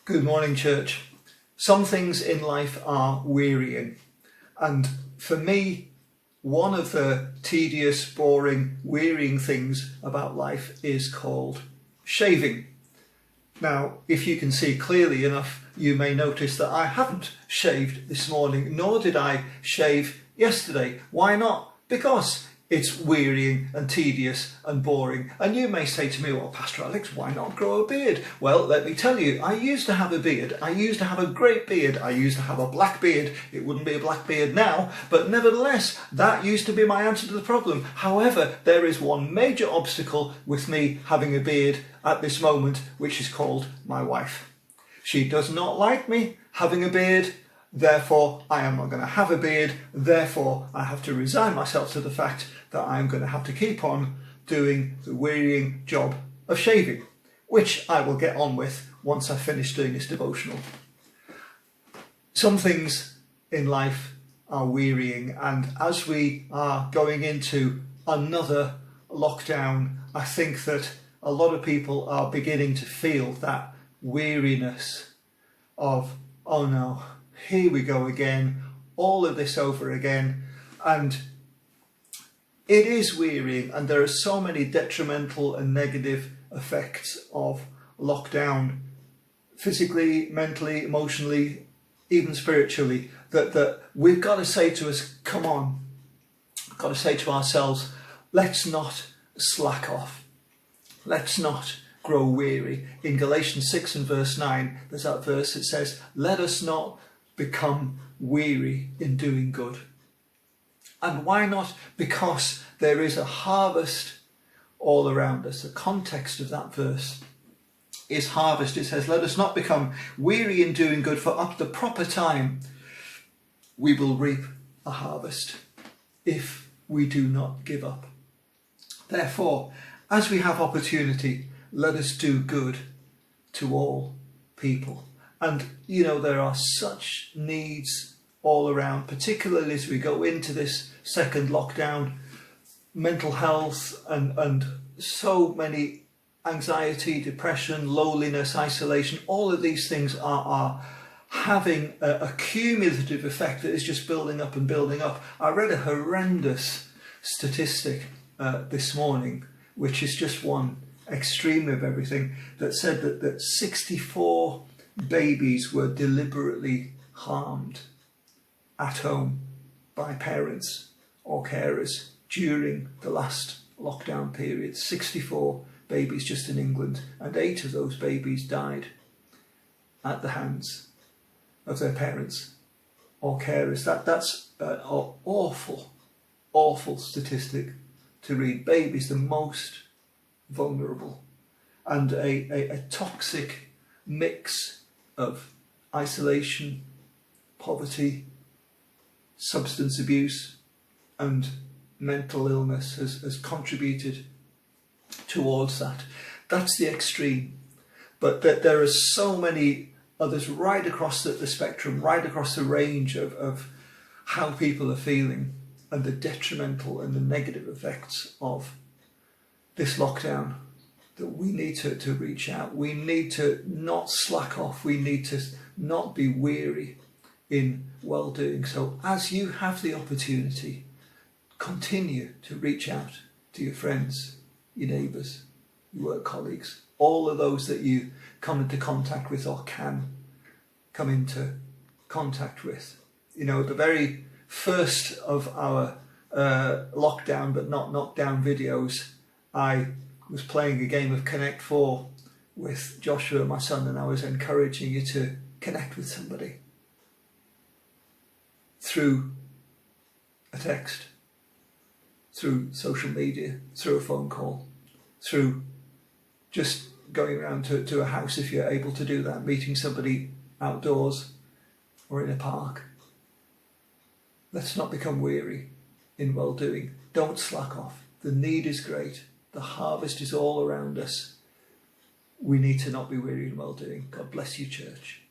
Good morning, church. Some things in life are wearying, and for me, one of the tedious, boring, wearying things about life is called shaving. Now, if you can see clearly enough, you may notice that I haven't shaved this morning, nor did I shave yesterday. Why not? Because it's wearying and tedious and boring. And you may say to me, well, Pastor Alex, why not grow a beard? Well, let me tell you, I used to have a beard. I used to have a great beard. I used to have a black beard. It wouldn't be a black beard now, but nevertheless, that used to be my answer to the problem. However, there is one major obstacle with me having a beard at this moment, which is called my wife. She does not like me having a beard. Therefore, I am not going to have a beard. Therefore, I have to resign myself to the fact that I'm going to have to keep on doing the wearying job of shaving, which I will get on with once I've finished doing this devotional. Some things in life are wearying, and as we are going into another lockdown, I think that a lot of people are beginning to feel that weariness of, oh no, here we go again, all of this over again. And it is wearying, and there are so many detrimental and negative effects of lockdown, physically, mentally, emotionally, even spiritually, that we've got to say to us, come on, we've got to say to ourselves, let's not slack off. Let's not grow weary. In Galatians 6 and verse 9, there's that verse that says, let us not become weary in doing good. And why not? Because there is a harvest all around us. The context of that verse is harvest. It says, let us not become weary in doing good, for at the proper time we will reap a harvest if we do not give up. Therefore, as we have opportunity, let us do good to all people. And, you know, there are such needs all around, particularly as we go into this second lockdown. Mental health and so many anxiety, depression, loneliness, isolation, all of these things are having a cumulative effect that is just building up and building up. I read a horrendous statistic this morning, which is just one extreme of everything, that said that 64 babies were deliberately harmed at home by parents or carers during the last lockdown period. 64 babies just in England, and 8 of those babies died at the hands of their parents or carers. That's an awful, awful statistic to read. Babies, the most vulnerable, and a toxic mix of isolation, poverty, substance abuse and mental illness has contributed towards that. That's the extreme. But that there are so many others right across the spectrum, right across the range of how people are feeling and the detrimental and the negative effects of this lockdown, that we need to reach out. We need to not slack off. We need to not be weary in well-doing. So as you have the opportunity, continue to reach out to your friends, your neighbours, your work colleagues, all of those that you come into contact with or can come into contact with. You know, the very first of our lockdown but not knockdown videos, I was playing a game of Connect 4 with Joshua, my son, and I was encouraging you to connect with somebody through a text, through social media, through a phone call, through just going around to a house if you're able to do that, meeting somebody outdoors or in a park. Let's not become weary in well-doing. Don't slack off. The need is great. The harvest is all around us. We need to not be weary in well-doing. God bless you, church.